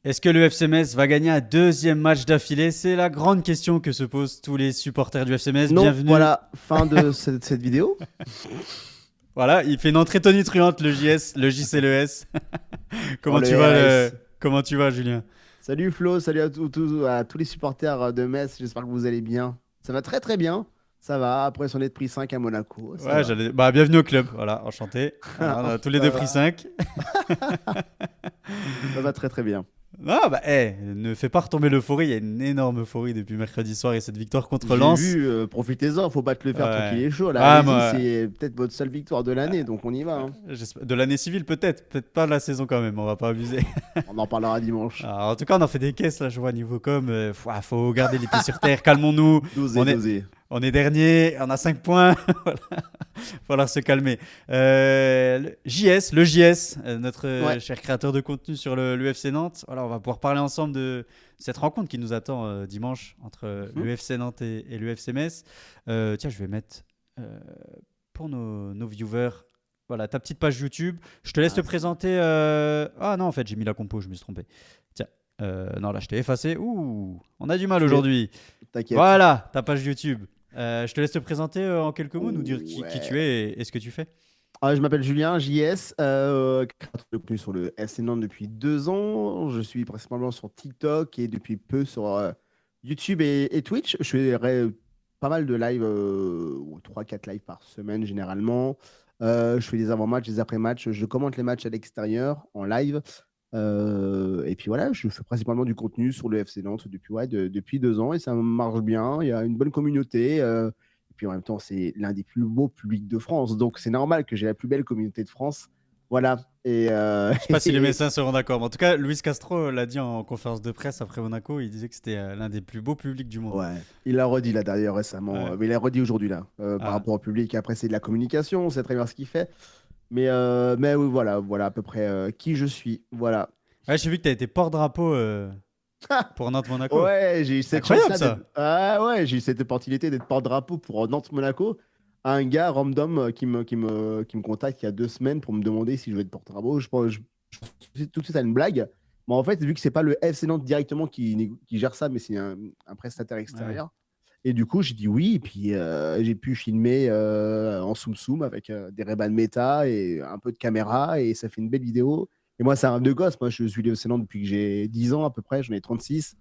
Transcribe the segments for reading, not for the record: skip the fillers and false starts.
Est-ce que le FC Metz va gagner un deuxième match d'affilée? C'est la grande question que se posent tous les supporters du FC Metz. Non, Bienvenue. voilà, fin de cette vidéo. Voilà, il fait une entrée tonitruante, le JS, le JCLES. Oh, Comment le tu vas, RS. comment tu vas, Julien? Salut Flo, salut à tous les supporters de Metz, j'espère que vous allez bien. Ça va très très bien, ça va, après son être pris 5 à Monaco, ça Ouais, va. bah, bienvenue au club. Voilà, enchanté. Voilà, on a tous les deux Ça pris va, 5. ça va très très bien. Non, bah, ne fais pas retomber l'euphorie. Il y a une énorme euphorie depuis mercredi soir et cette victoire contre J'ai Lens. vu, profitez-en, faut pas te le faire tranquille Ouais. et chaud, là, Ah, allez-y, moi, c'est peut-être votre seule victoire de l'année, donc on y va, hein. de l'année civile, peut-être. Peut-être pas de la saison quand même. On va pas abuser. On en parlera dimanche. Alors, en tout cas, on en fait des caisses, là, je vois, niveau com. Faut garder les pieds sur terre. Calmons-nous. Dosez, On est, dosez. on est dernier. On a 5 points. Voilà. Falloir se calmer. Le JS, notre Ouais, cher créateur de contenu sur le FC Nantes. Voilà, on va pouvoir parler ensemble de cette rencontre qui nous attend dimanche entre mhm. l'UFC Nantes et l'UFC Metz. Tiens, je vais mettre euh, pour nos viewers. Voilà, ta petite page YouTube. Je te laisse te Ah, présenter. Ah non, en fait, j'ai mis la compo, je me suis trompé. Tiens, non, là, je t'ai effacé. Ouh, on a du mal tu es, aujourd'hui. t'inquiète. Voilà, ta page YouTube. Je te laisse te présenter en quelques mots, nous dire qui tu Ouais. es et ce que tu fais. Je m'appelle Julien, JS, créateur de contenu sur le FC Nantes depuis 2 ans. Je suis principalement sur TikTok et depuis peu sur YouTube et Twitch. Je fais pas mal de lives, 3-4 lives par semaine généralement. Je fais des avant-matchs, des après-matchs. Je commente les matchs à l'extérieur en live. Et puis voilà, je fais principalement du contenu sur le FC Nantes depuis 2 ans et ça marche bien. Il y a une bonne communauté. Et puis en même temps, c'est l'un des plus beaux publics de France. Donc c'est normal que j'ai la plus belle communauté de France. Voilà. Je sais pas si les médecins seront d'accord, mais en tout cas, Luis Castro l'a dit en conférence de presse après Monaco. Il disait que c'était l'un des plus beaux publics du monde. ouais, il l'a redit là d'ailleurs récemment. Ouais. Mais il l'a redit aujourd'hui là, par Ah. rapport au public. Après, c'est de la communication, on sait très bien ce qu'il fait. Mais oui, voilà à peu près qui je suis. Voilà. Ouais, j'ai vu que tu as été porte-drapeau pour Nantes-Monaco. Ouais, j'ai eu cette Incroyable chance-là d'être. ça. Ah ouais, j'ai eu cette opportunité d'être porte-drapeau pour Nantes-Monaco. Un gars random qui me contacte il y a 2 semaines pour me demander si je veux être porte-drapeau. Je pense tout de suite à une blague. Mais en fait, vu que c'est pas le FC Nantes directement qui gère ça, mais c'est un prestataire Ouais. extérieur. Et du coup, j'ai dit oui. Et puis, j'ai pu filmer en zoom avec des Ray-Ban Meta et un peu de caméra. Et ça fait une belle vidéo. Et moi, c'est un rêve de gosse. Moi, je suis le FC Nantes depuis que j'ai 10 ans à peu près. J'en ai 36.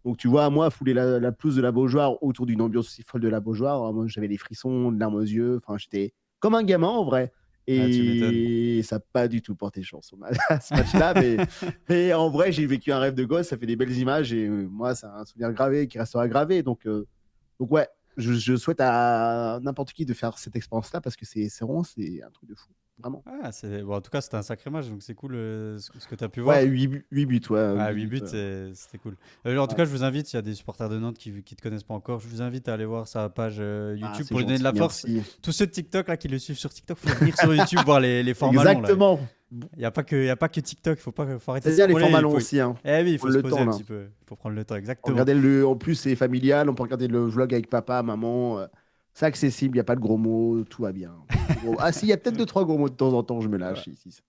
Donc, tu vois, moi, fouler la pelouse de la Beaujoire autour d'une ambiance aussi folle de la Beaujoire, moi, j'avais les frissons, de larmes aux yeux. Enfin, j'étais comme un gamin en vrai. Ah, tu m'étonnes. Et ça n'a pas du tout porté chance à ce match-là. Mais en vrai, j'ai vécu un rêve de gosse. Ça fait des belles images. Et moi, c'est un souvenir gravé qui restera gravé. Donc ouais, je souhaite à n'importe qui de faire cette expérience-là parce que c'est vraiment c'est un truc de fou. Vraiment. Ah, bon, en tout cas, c'était un sacré match, donc c'est cool ce que tu as pu Ouais, voir. 8 buts, ouais. Ah, 8 8 buts, buts, c'était cool. En tout ouais. cas, je vous invite, il y a des supporters de Nantes qui ne te connaissent pas encore, je vous invite à aller voir sa page Ah, YouTube c'est pour lui donner de gentil, la force. merci. Tous ceux de TikTok là, qui le suivent sur TikTok, faut venir sur YouTube voir les formats longs là. Exactement. Il n'y a, pas que- y a pas que TikTok, faut arrêter de C'est-à-dire les scroller. formats longs aussi, hein. Eh oui, il Faut faut se le poser temps, un là. petit peu. Il faut prendre le temps, exactement. Regardez en plus, c'est familial. On peut regarder le vlog avec papa, maman. C'est accessible, il n'y a pas de gros mots, tout va bien. Pas de gros- Ah, si, il y a peut-être 2, 3 gros mots de temps en temps, je me lâche. Si.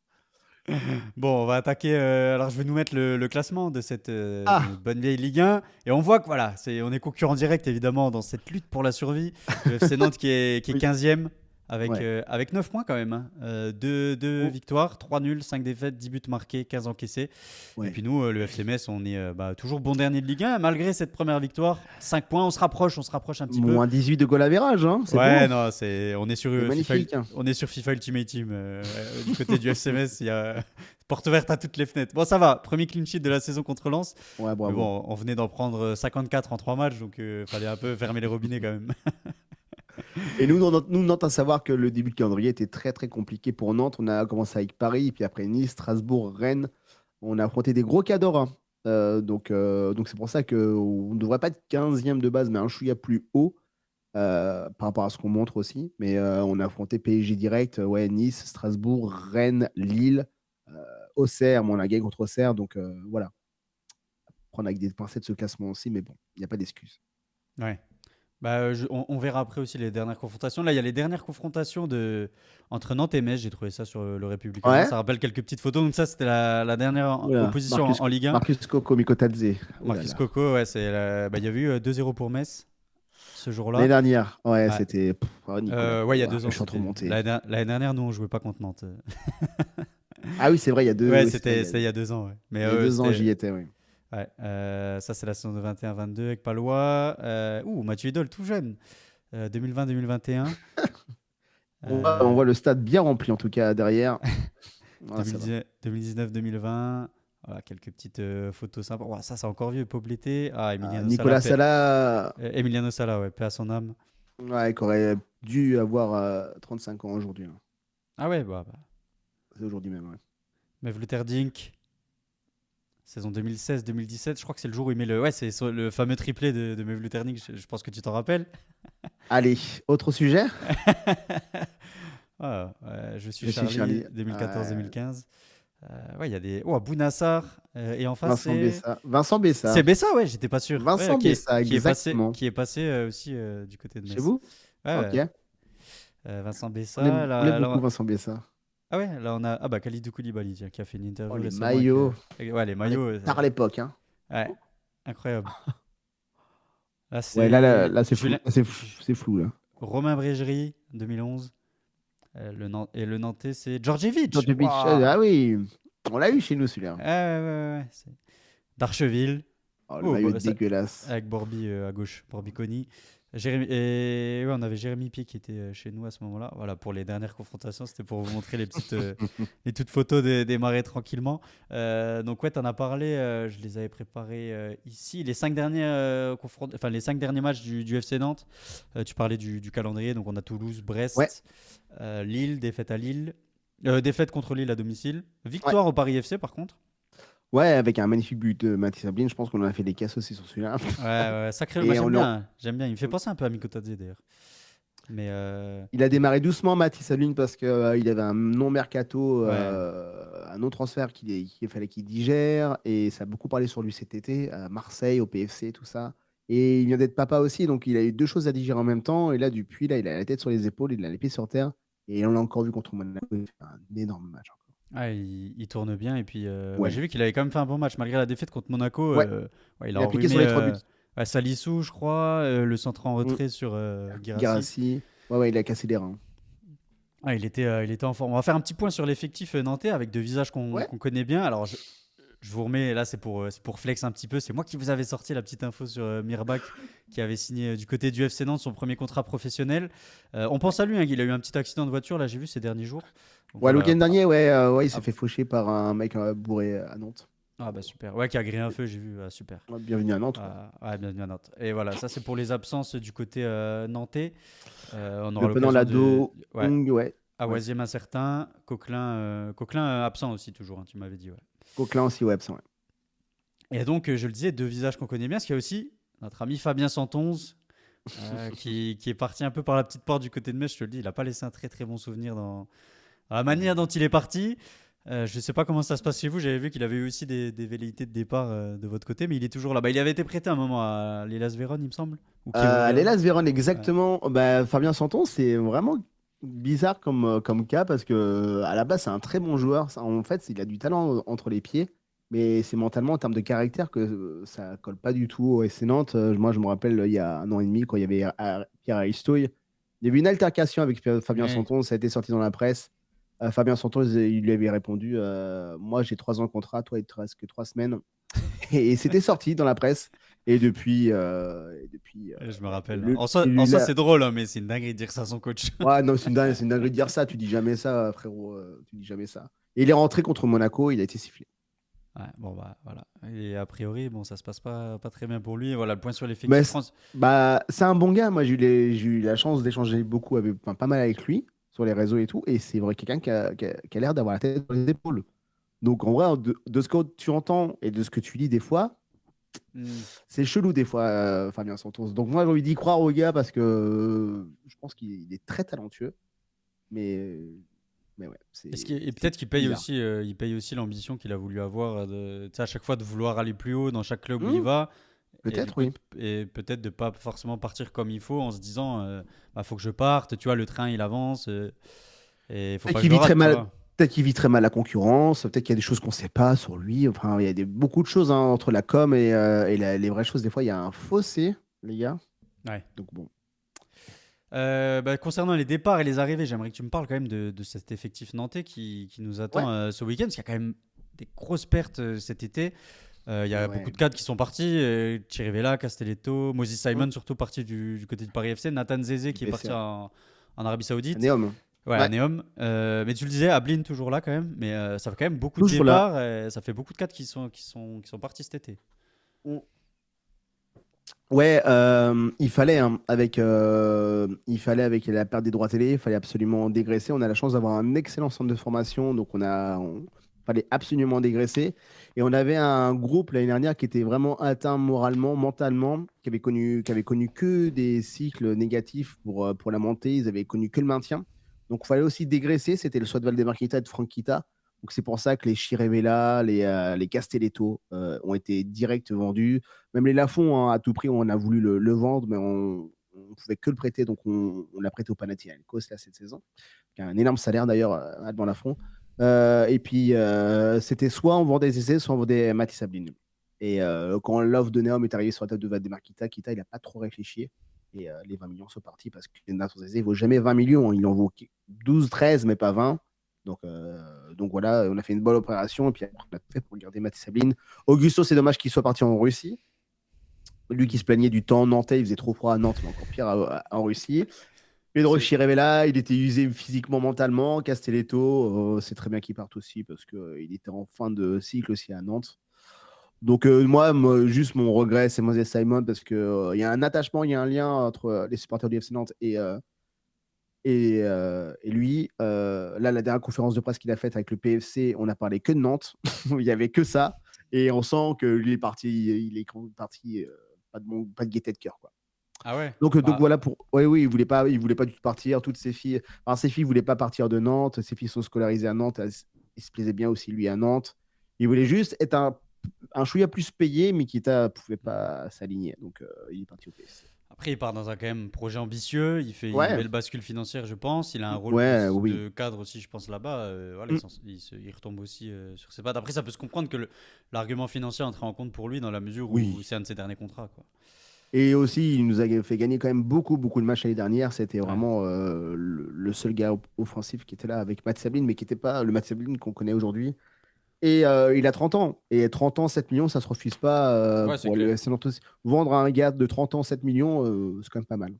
Bon, on va attaquer. Alors, je vais nous mettre le classement de cette de Ah, notre bonne vieille Ligue 1. Et on voit que voilà, on est concurrent direct évidemment dans cette lutte pour la survie. Le FC Nantes qui est oui. 15e Ouais. avec 9 points quand même, hein. Deux Oh, victoires, 3 nuls, 5 défaites, 10 buts marqués, 15 encaissés. Et ouais. puis nous, le FC Metz, on est toujours bon dernier de Ligue 1. Malgré cette première victoire, 5 points, on se rapproche un petit peu. Moins 18 de goal average, hein. C'est beau, Ouais, hein. non, on est sur C'est FIFA, magnifique, hein. on est sur FIFA Ultimate Team du côté du FCMS. Il y a porte ouverte à toutes les fenêtres. Bon, ça va. Premier clean sheet de la saison contre Lens. Ouais, Mais bravo. bon, on venait d'en prendre 54 en 3 matchs, donc fallait un peu fermer les robinets quand même. Et nous, Nantes, à savoir que le début de calendrier était très très compliqué pour Nantes. On a commencé avec Paris, puis après Nice, Strasbourg, Rennes. On a affronté des gros cadors, hein. Donc c'est pour ça qu'on ne devrait pas être 15e de base, mais un chouïa plus haut par rapport à ce qu'on montre aussi. Mais on a affronté PSG direct, ouais, Nice, Strasbourg, Rennes, Lille, Auxerre. Mais on a gagné contre Auxerre, donc voilà. Prendre avec des pincettes ce classement aussi, mais bon, il n'y a pas d'excuse. Ouais. Bah, on verra après aussi les dernières confrontations. Là, il y a les dernières confrontations entre Nantes et Metz. J'ai trouvé ça sur le Républicain. Ouais. Ça rappelle quelques petites photos. Donc ça, c'était la dernière Oula, opposition en Ligue 1. Marcus Coco Mikotadze. Oula Marcus là. Coco, ouais, bah, il y a eu 2-0 pour Metz ce L'année jour-là. dernière, ouais, Ouais. c'était. Oh, Nicolas Ouais, il y a Coco, deux je ans, suis trop c'était. monté. L'année dernière, nous, on jouait pas contre Nantes. Ah oui, c'est vrai, il y a deux. Ouais, Oui, c'est vrai, c'était il y a 2 ans, ouais. Mais il y a 2 ans, c'était. j'y étais, oui. Ouais, ça, c'est la saison de 21-22 avec Palois. Mathieu Idol, tout jeune. 2020-2021. On Euh, voit le stade bien rempli, en tout cas, derrière. Ouais, ça va. 2019-2020. Voilà, quelques petites photos sympas. Ouah, ça, c'est encore vieux. Pobleté. Ah, Emiliano Sala. Nicolas Sala, Emiliano Sala, ouais, paix à son âme. ouais, qui aurait dû avoir 35 ans aujourd'hui, hein. Ah ouais, bah. C'est aujourd'hui même, ouais. Mevluterdink, saison 2016-2017. Je crois que c'est le jour où il met le. Ouais, c'est le fameux triplé de Mevluterdink. Je pense que tu t'en rappelles. Allez, autre sujet? Ah, ouais, je suis Je suis Charlie, Charlie. 2014-2015. Ouais, il y a des. Oh, Bounassar. Et en face, Vincent c'est. Bessa. Vincent C'est Bessa. Bessa, ouais, j'étais pas sûr. Ouais, Vincent Bessa, qui est passé, exactement. qui est passé aussi du côté de Chez Metz. vous? Ouais, Ok. ouais. Vincent Bessa. On aime beaucoup Vincent Bessa. Ah ouais, là on a. Ah bah Khalidou Koulibaly, tiens, qui a fait une Oh, interview les récemment maillots. Ouais, les On est maillots. tard à l'époque, hein. Ouais, incroyable. Là, Ouais, c'est là c'est flou. Julien. C'est flou, là. Romain Brégerie, 2011. Et le Nantais, c'est Djordjevic. Djordjevic, Waouh. ah oui, on l'a eu chez nous, celui-là. Ouais, ouais, ouais, ouais. D'Archeville. Oh, le Oh, maillot est bah, dégueulasse. avec Borby à gauche, Borby Coni. Et ouais, on avait Jérémy Pied qui était chez nous à ce moment-là. Voilà, pour les dernières confrontations, c'était pour vous montrer les toutes photos des marées tranquillement. Donc ouais, t'en as parlé, je les avais préparés ici. Les 5 derniers, enfin, les 5 derniers matchs du FC Nantes, tu parlais du calendrier. Donc on a Toulouse, Ouais, Brest, Lille, défaite à Lille. Défaite contre Lille à domicile. ouais. Victoire au Paris FC par contre. Ouais, avec un magnifique but de Mathis Sablin, je pense qu'on en a fait des casses aussi sur celui-là. Ouais, ouais, sacré. Moi Et j'aime on en- bien. J'aime bien. Il me fait penser un peu à Mikotadze d'ailleurs. Mais Il a démarré doucement, Mathis Sablin, parce qu'il avait un non-mercato, ouais. un non-transfert qu'il fallait qu'il digère. Et ça a beaucoup parlé sur lui cet été, à Marseille, au PFC, tout ça. Et il vient d'être papa aussi, donc il a eu deux choses à digérer en même temps. Et là, depuis, là, il a la tête sur les épaules, il a les pieds sur terre. Et on l'a encore vu contre Monaco, il fait un énorme match encore. Ah, il tourne bien. Et puis, ouais, j'ai Ouais, vu qu'il avait quand même fait un bon match. Malgré la défaite contre Monaco, ouais, ouais, il a il a piqué enrhumé sur les 3 buts. ouais, Salissou, je crois. Le centre en Mm. retrait sur Guirassy. Guirassy, ouais, il a cassé les reins. Ah, il était en forme. On va faire un petit point sur l'effectif nantais avec deux visages Ouais. qu'on connaît bien. Alors, je vous remets, là, c'est pour flex un petit peu. C'est moi qui vous avais sorti la petite info sur Mirbach, qui avait signé du côté du FC Nantes son premier contrat professionnel. On pense à lui, hein, il a eu un petit accident de voiture, là, j'ai vu ces derniers jours. Donc Ouais, le voilà. week-end dernier, ouais, ouais, il s'est Ah, fait faucher par un mec bourré à Nantes. bah super. Ouais, qui a grillé un feu, j'ai vu. Super. Ouais, bienvenue à Nantes, quoi. Ouais, bienvenue à Nantes. Et voilà, ça c'est pour les absences du côté nantais. On aura Le Penant l'occasion de. Lado, Ouais, Hong, ouais. Ouais, Awaziem incertain. Coquelin absent aussi, toujours, hein, tu m'avais dit. Ouais. Coquelin aussi, ouais, absent, ouais. Et donc, je le disais, deux visages qu'on connaît bien, parce qu'il y a aussi notre ami Fabien Santonze, qui est parti un peu par la petite porte du côté de Metz. Je te le dis, il n'a pas laissé un très très bon souvenir dans la manière dont il est parti. Je ne sais pas comment ça se passe chez vous. J'avais vu qu'il avait eu aussi des velléités de départ de votre côté, mais il est toujours là. Bah, il avait été prêté un moment à l'Hellas Vérone, il me semble. Ou Kievo Vérone. L'Hellas Vérone, Ouais. exactement. Bah, Fabien Santon, c'est vraiment bizarre comme cas parce que à la base, c'est un très bon joueur. En fait, il a du talent entre les pieds, mais c'est mentalement en termes de caractère que ça colle pas du tout au SC Nantes. Moi, je me rappelle il y a 1 an et demi, quand il y avait Pierre Aristoy, il y avait une altercation avec Fabien Ouais. Santon, ça a été sorti dans la presse. Fabien Santon, il lui avait répondu, moi j'ai 3 ans de contrat, toi il te reste que 3 semaines. Et c'était sorti dans la presse. Et depuis, Je me rappelle. le- En le- soi, la- c'est drôle, hein, mais c'est une dinguerie de dire ça à son coach. ouais, non, c'est une dinguerie de dire ça. Tu dis jamais ça, frérot. Tu dis jamais ça. Et il est rentré contre Monaco, il a été sifflé. Ouais, bon, bah voilà. Et a priori, bon, ça se passe pas très bien pour lui. Et voilà, le point sur Mais l'effectif France. bah, c'est un bon gars. Moi, j'ai eu la chance d'échanger beaucoup, enfin, pas mal avec lui sur les réseaux et tout. Et c'est vrai quelqu'un qui a l'air d'avoir la tête sur les épaules. Donc, en vrai, de ce que tu entends et de ce que tu lis des fois, Hmm. c'est chelou des fois, Fabien Santos. Donc, moi, j'ai envie d'y croire au gars parce que je pense qu'il est très talentueux. Mais, mais ouais, Et c'est peut-être qu'il bizarre. il paye aussi l'ambition qu'il a voulu avoir, tu sais, à chaque fois de vouloir aller plus haut dans chaque club où il Hmm. va. Et du Peut-être, coup, oui. et peut-être de pas forcément partir comme il faut en se disant, bah, faut que je parte, tu vois, le train il avance, et il faut Peut-être pas que qu'il je le vit très rate, tu mal. vois. Peut-être qu'il vit très mal la concurrence. Peut-être qu'il y a des choses qu'on ne sait pas sur lui. Enfin, il y a beaucoup de choses hein, entre la com et les vraies choses. Des fois, il y a un fossé, les gars. Ouais. Donc bon. Bah, concernant les départs et les arrivées, j'aimerais que tu me parles quand même de cet effectif nantais qui nous Ouais. attend ce week-end, parce qu'il y a quand même des grosses pertes cet été. Il y a beaucoup Ouais. de cadres qui sont partis. Chirivella, Castelletto, Moses Hum, Simon, surtout parti du côté de Paris FC. Nathan Zézé qui est blessé, parti ouais. en Arabie Saoudite. Néom. Ouais, à Ouais. Neom. Mais tu le disais, Ablin toujours là quand même. Mais ça fait quand même beaucoup de Toujours là. départs. Ça fait beaucoup de cadres qui sont partis cet été. Hum. Ouais, il fallait, hein, il fallait avec la perte des droits télé, il fallait absolument dégraisser. On a la chance d'avoir un excellent centre de formation, donc fallait absolument dégraisser. Et on avait un groupe l'année dernière qui était vraiment atteint moralement, mentalement, qui avait connu que des cycles négatifs pour la montée. Ils avaient connu que le maintien. Donc il fallait aussi dégraisser. C'était le choix de Valdemar Kita et de Franck Kita. Donc c'est pour ça que les Chirivella, les Castelletto ont été direct vendus. Même les Lafont, hein, à tout prix, on a voulu le vendre, mais on ne pouvait que le prêter, donc on l'a prêté au Panathinaikos là, cette saison, qui a un énorme salaire d'ailleurs, Alban Lafont. Et puis, c'était soit on vendait Zézé, soit on vendait Matisse Sablin. Et quand l'offre de Neom est arrivée sur la table de Valdemar Kita, il n'a pas trop réfléchi. Et les 20 millions sont partis parce que Nathan Zézé ne vaut jamais 20 millions. Hein. Il en vaut 12, 13, mais pas 20. Donc voilà, on a fait une bonne opération et puis après, on a fait pour garder Matisse Sablin. Augusto, c'est dommage qu'il soit parti en Russie. Lui qui se plaignait du temps nantais, il faisait trop froid à Nantes, mais encore pire en Russie. Pedro C'est Chirivella, il était usé physiquement, mentalement. Castelletto, c'est très bien qu'il parte aussi parce qu'il était en fin de cycle aussi à Nantes. Donc moi, juste mon regret, c'est Moses Simon parce qu'il y a un attachement, il y a un lien entre les supporters du FC Nantes et lui. Là, la dernière conférence de presse qu'il a faite avec le PFC, on n'a parlé que de Nantes. Il n'y avait que ça. Et on sent que lui est parti, il est parti pas de gaieté de cœur, quoi. Ah ouais. Donc Bah, voilà pour. Oui, oui, il voulait pas du tout partir. Toutes ses filles, enfin ses filles voulaient pas partir de Nantes. Ses filles sont scolarisées à Nantes. Il se plaisait bien aussi lui à Nantes. Il voulait juste être un chouïa plus payé, mais qui pouvait pas s'aligner. Donc il est parti au PSC. après, il part dans un quand même projet ambitieux. Il fait une Ouais, belle bascule financière, je pense. Il a un rôle ouais, oui. de cadre aussi, je pense, là-bas. Voilà, Mm. il retombe aussi sur ses pattes. Après, ça peut se comprendre que l'argument financier entre en compte pour lui dans la mesure où Oui. c'est un de ses derniers contrats, quoi. Et aussi, il nous a fait gagner quand même beaucoup, beaucoup de matchs l'année dernière. C'était Ouais. vraiment le seul gars offensif qui était là avec Matt Sablin, mais qui n'était pas le Matt Sablin qu'on connaît aujourd'hui. Et il a 30 ans. Et 30 ans, 7 millions, ça ne se refuse pas Ouais, c'est pour le clair. FC Nantes. Vendre à un gars de 30 ans 7 millions, c'est quand même pas mal.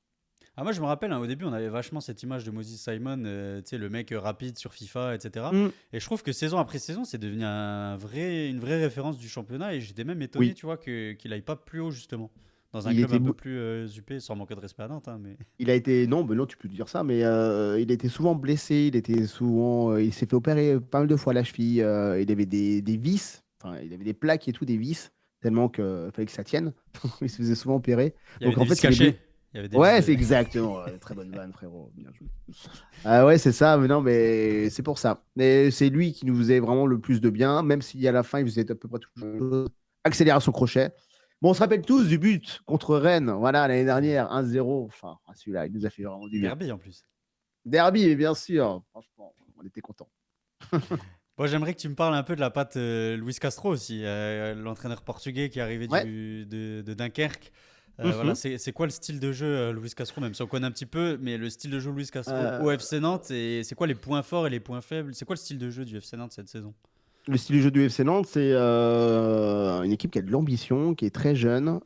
Ah, moi, je me rappelle, hein, au début, on avait vachement cette image de Moses Simon, tu sais, le mec rapide sur FIFA, etc. Mm, Et je trouve que saison après saison, c'est devenu une vraie référence du championnat. Et j'étais même étonné, oui, tu vois, qu'il aille pas plus haut, justement. Dans un il club était, un peu bou- plus huppé, sans manquer de respect à Nantes, hein, mais. il a été, non, ben non, tu peux dire ça, mais il était souvent blessé. Il s'est fait opérer pas mal de fois à la cheville. Il avait des vis, enfin, il avait des plaques et tout, des vis, tellement qu'il fallait que ça tienne. Il se faisait souvent opérer. Il y avait Donc des en fait, vis c'est les blessés. cachés. Il y avait des vis Ouais, de. c'est exactement. Très bonne vanne, frérot. Bien joué. Ah ouais, c'est ça, mais non, mais c'est pour ça. Mais c'est lui qui nous faisait vraiment le plus de bien, même si à la fin, il faisait à peu près toute chose. Accélération crochet. Bon, on se rappelle tous du but contre Rennes, voilà, l'année dernière, 1-0. Enfin, celui-là, il nous a fait vraiment du bien. Derby en plus. Derby, bien sûr. Franchement, on était contents. Bon, j'aimerais que tu me parles un peu de la patte Luis Castro aussi, l'entraîneur portugais qui est arrivé Ouais. de Dunkerque. Voilà, Mhm. c'est quoi le style de jeu Luis Castro, même si on connaît un petit peu, mais le style de jeu Luis Castro au Euh, FC Nantes, et c'est quoi les points forts et les points faibles? C'est quoi le style de jeu du FC Nantes cette saison? le style de jeu du FC Nantes, c'est une équipe qui a de l'ambition, qui est très jeune,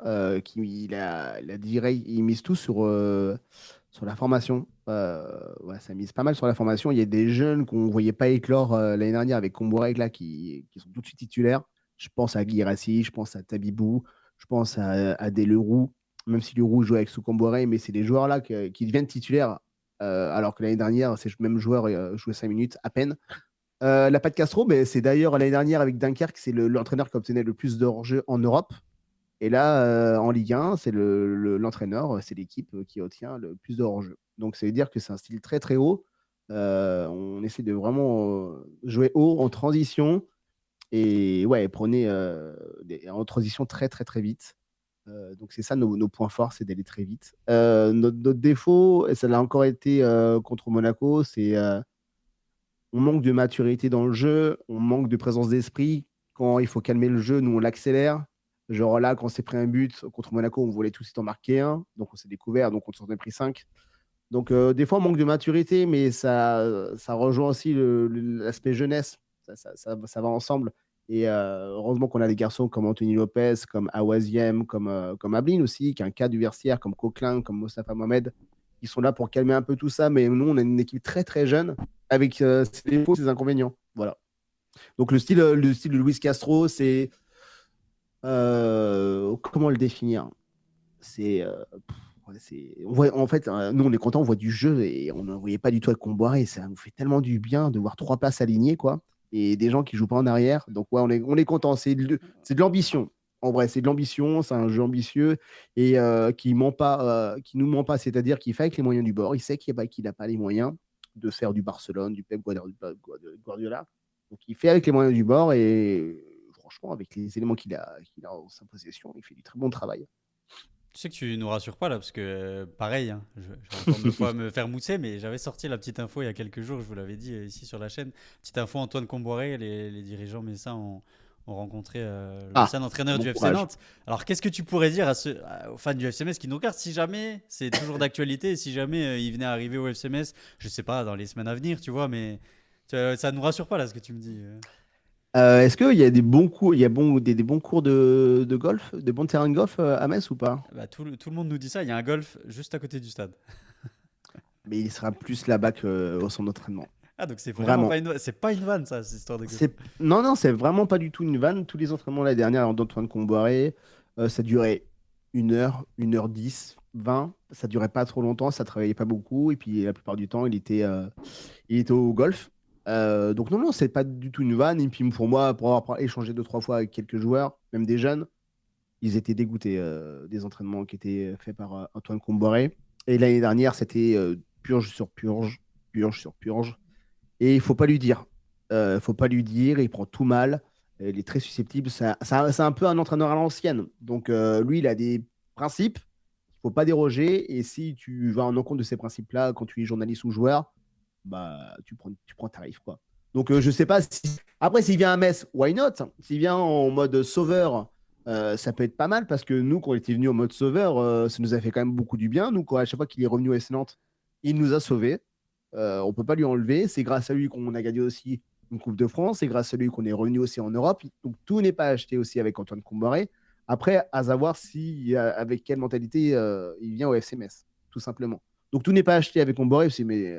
il mise tout sur la formation. Ouais, ça mise pas mal sur la formation. Il y a des jeunes qu'on ne voyait pas éclore l'année dernière avec Comboirec là, qui sont tout de suite titulaires. Je pense à Guirassy, je pense à Tabibou, je pense à des Leroux, même si Leroux joue avec Comboirec, mais c'est des joueurs là qui deviennent titulaires, alors que l'année dernière, ces mêmes joueurs jouaient 5 minutes à peine. La Patte Castro, mais c'est d'ailleurs l'année dernière avec Dunkerque, c'est l'entraîneur qui obtenait le plus de hors-jeu en Europe. Et là, en Ligue 1, c'est l'entraîneur, c'est l'équipe qui obtient le plus de hors-jeu. Donc, ça veut dire que c'est un style très très haut. On essaie de vraiment jouer haut en transition et ouais, prenez en transition très très très vite. Donc c'est ça nos points forts, c'est d'aller très vite. Notre défaut, et ça l'a encore été contre Monaco, c'est on manque de maturité dans le jeu, on manque de présence d'esprit. Quand il faut calmer le jeu, nous on l'accélère. Genre là, quand on s'est pris un but contre Monaco, on voulait tout de suite en marquer un. Donc on s'est découvert, donc on s'en est pris 5. Donc des fois, on manque de maturité, mais ça rejoint aussi l'aspect jeunesse. Ça va ensemble. Et heureusement qu'on a des garçons comme Anthony Lopez, comme Awaziem, comme Ablin aussi, qui est un cas du Versière, comme Coquelin, comme Mostafa Mohamed, qui sont là pour calmer un peu tout ça. Mais nous, on a une équipe très très jeune, avec ses défauts, ses inconvénients. Voilà. Donc le style de Luis Castro, c'est comment le définir? C'est on voit, en fait, nous on est content, on voit du jeu et on ne voyait pas du tout avec Comboiré. Ça nous fait tellement du bien de voir 3 passes alignées, quoi, et des gens qui jouent pas en arrière. Donc ouais, on est content. C'est de l'ambition. En vrai, c'est de l'ambition. C'est un jeu ambitieux et qui nous ment pas. C'est-à-dire qu'il fait avec les moyens du bord. Il sait qu'il n'a pas les moyens de faire du Barcelone, du Pep Guardiola. Donc il fait avec les moyens du bord et franchement, avec les éléments qu'il a en sa possession, il fait du très bon travail. Tu sais que tu nous rassures pas là, parce que pareil, hein, je vais encore une fois me faire mousser, mais j'avais sorti la petite info il y a quelques jours, je vous l'avais dit ici sur la chaîne. Petite info, Antoine Comboiré, les dirigeants messins ont rencontré Ah, l'ancien entraîneur bon du FC courage. Nantes. Alors qu'est-ce que tu pourrais dire aux fans du FCMS qui nous regardent, si jamais c'est toujours d'actualité, et si jamais il venait à arriver au FCMS, je sais pas, dans les semaines à venir, tu vois, mais ça nous rassure pas là ce que tu me dis. Est-ce qu'il y a des bons cours, des bons cours de golf, des bons terrains de golf à Metz ou pas? Bah, tout le monde nous dit ça, il y a un golf juste à côté du stade. Mais il sera plus là-bas qu'au centre d'entraînement. Ah donc c'est vraiment Vraiment. pas c'est pas une vanne ça, cette histoire de golf. Non, non, c'est vraiment pas du tout une vanne. Tous les entraînements l'année dernière d'Antoine Comboiré, ça durait 1 heure, 1h10, 20. Ça durait pas trop longtemps, ça travaillait pas beaucoup. Et puis la plupart du temps, il était au golf. Donc non, non, c'est pas du tout une vanne. Et puis pour moi, pour avoir échangé 2, 3 fois avec quelques joueurs, même des jeunes, ils étaient dégoûtés des entraînements qui étaient faits par Antoine Comboiré. Et l'année dernière, c'était purge sur purge, purge sur purge. Et il faut pas lui dire. Faut pas lui dire, il prend tout mal. Il est très susceptible. C'est un peu un entraîneur à l'ancienne. Donc lui, il a des principes. Il faut pas déroger. Et si tu vas en encontre de ces principes-là, quand tu es journaliste ou joueur, bah tu prends tarif, quoi. Donc je sais pas si. Après, s'il vient à Metz, why not? S'il vient en mode sauveur, ça peut être pas mal parce que nous, quand on était venu en mode sauveur, ça nous a fait quand même beaucoup du bien. Nous, à chaque fois qu'il est revenu au SC Nantes, il nous a sauvés. On ne peut pas lui enlever. C'est grâce à lui qu'on a gagné aussi une Coupe de France. C'est grâce à lui qu'on est revenu aussi en Europe. Donc tout n'est pas acheté aussi avec Antoine Comboré. Après, à savoir avec quelle mentalité il vient au FC Metz, tout simplement. Donc tout n'est pas acheté avec Comboré. Mais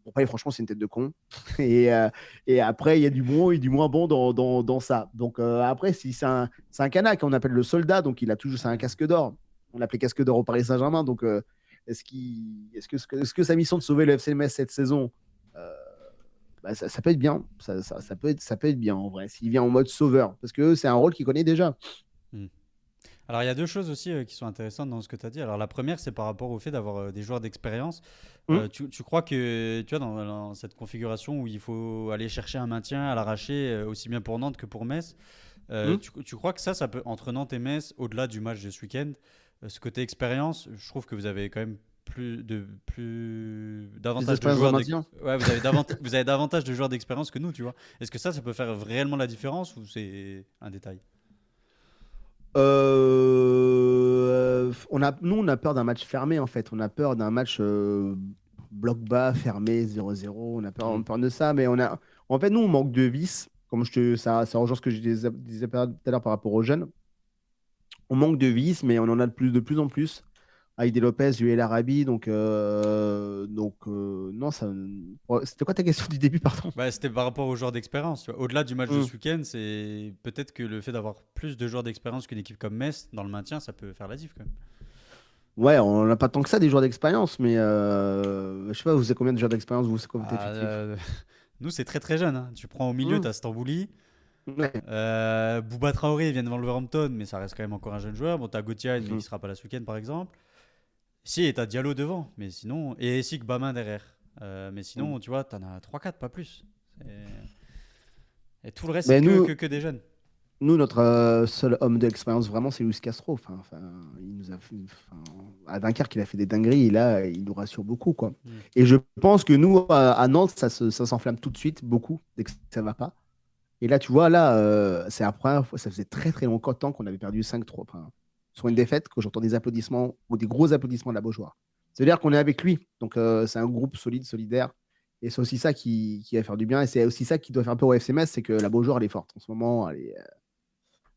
pour pas, franchement, c'est une tête de con. Et, euh, et après, il y a du bon et du moins bon dans ça. Donc après, si c'est un Kanak qu'on appelle le soldat, donc il a toujours c'est un casque d'or. On l'appelait casque d'or au Paris Saint-Germain. Donc est-ce que sa mission de sauver le FC Metz cette saison, euh, bah, ça peut être bien. Ça peut être bien en vrai, s'il vient en mode sauveur. Parce que c'est un rôle qu'il connaît déjà. Hmm. Alors il y a deux choses aussi qui sont intéressantes dans ce que tu as dit. Alors la première, c'est par rapport au fait d'avoir des joueurs d'expérience. Hum, Tu crois que tu vois, dans cette configuration où il faut aller chercher un maintien à l'arraché, aussi bien pour Nantes que pour Metz, hum. tu crois que ça peut, entre Nantes et Metz, au-delà du match de ce week-end, ce côté expérience, je trouve que vous avez quand même Des davantage de expériences de joueurs maintien. ouais, vous avez davantage de joueurs d'expérience que nous, tu vois. Est-ce que ça peut faire réellement la différence ou c'est un détail? Nous, on a peur d'un match fermé, en fait. On a peur d'un match bloc bas, fermé, 0-0. On a peur de ça, mais en fait, nous, on manque de vis. Comme ça rejoint ce que je disais tout à l'heure par rapport aux jeunes. On manque de vis, mais on en a de plus en plus. Avec des Lopez, du El Arabi, non, ça. C'était quoi ta question du début, pardon? Bah, c'était par rapport aux joueurs d'expérience, tu vois. Au-delà du match de Hum. ce week-end, c'est peut-être que le fait d'avoir plus de joueurs d'expérience qu'une équipe comme Metz dans le maintien, ça peut faire la diff quand même. Ouais, on n'a pas tant que ça des joueurs d'expérience, mais je sais pas, vous avez combien de joueurs d'expérience, vous, c'est quoi votre Ah, effectif? nous, c'est très très jeune, hein. Tu prends au milieu, Hum. t'as Stambouli. Ouais. Bouba Traoré il vient de Wolverhampton, mais ça reste quand même encore un jeune joueur. Bon, t'as Gauthier, mais qui Hum. sera pas là ce week-end, par exemple. Si, et t'as Diallo devant, mais sinon. Et Essig Bamin derrière. Mais Hum. sinon, tu vois, t'en as trois quatre pas plus. C'est- Et tout le reste, c'est Mais nous, que des jeunes. Nous, notre seul homme d'expérience, vraiment, c'est Luis Castro. Il nous a à Dunkerque, il a fait des dingueries. Et là, il nous rassure beaucoup, quoi. Mm. Et je pense que nous, à Nantes, ça s'enflamme tout de suite, beaucoup, dès que ça va pas. Et là, tu vois, là, c'est la première fois, ça faisait très, très longtemps qu'on avait perdu 5-3. Sur une défaite, que j'entends des applaudissements ou des gros applaudissements de la Beaujoire. C'est-à-dire qu'on est avec lui. Donc, c'est un groupe solide, solidaire. Et c'est aussi ça qui va faire du bien. Et c'est aussi ça qui doit faire un peu au FCMS, c'est que la Beaujoire, elle est forte. En ce moment, elle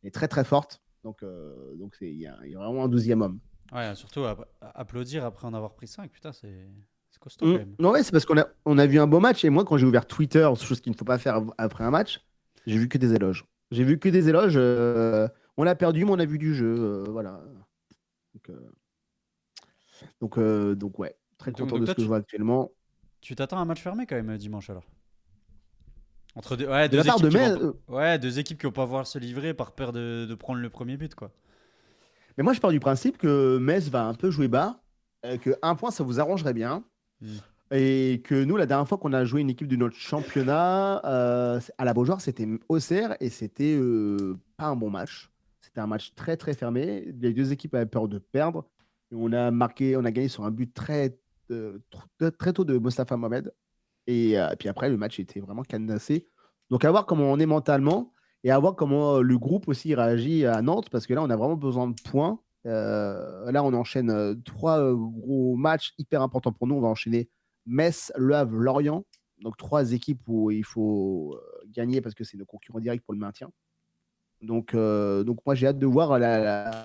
est très, très forte. Donc il y a vraiment un 12e homme. Ouais, surtout applaudir après en avoir pris 5, putain, c'est costaud quand même. Non, ouais, c'est parce qu'on a vu un beau match. Et moi, quand j'ai ouvert Twitter, chose qu'il ne faut pas faire après un match, j'ai vu que des éloges. J'ai vu que des éloges. On a perdu, mais on a vu du jeu. Voilà. Donc, donc, ouais, très Donc, content donc de ce toi, que je vois actuellement. tu t'attends à un match fermé quand même dimanche alors. Entre deux, ouais, De la part de Metz, ouais, deux équipes qui vont pas pouvoir se livrer par peur de prendre le premier but, quoi. mais moi, je pars du principe que Metz va un peu jouer bas, que un point, ça vous arrangerait bien. Hmm. Et que nous, la dernière fois qu'on a joué une équipe de notre championnat à la Beaujoire, c'était Auxerre et c'était pas un bon match. C'était un match très très fermé. Les deux équipes avaient peur de perdre. Et on a gagné sur un but très tôt de Mostafa Mohamed. Et puis après, le match était vraiment cadenassé. Donc à voir comment on est mentalement et à voir comment le groupe aussi réagit à Nantes parce que là, on a vraiment besoin de points. Là, on enchaîne trois gros matchs hyper importants pour nous. On va enchaîner Metz, Le Havre, Lorient. Donc trois équipes où il faut gagner parce que c'est nos concurrents directs pour le maintien. Donc moi j'ai hâte de voir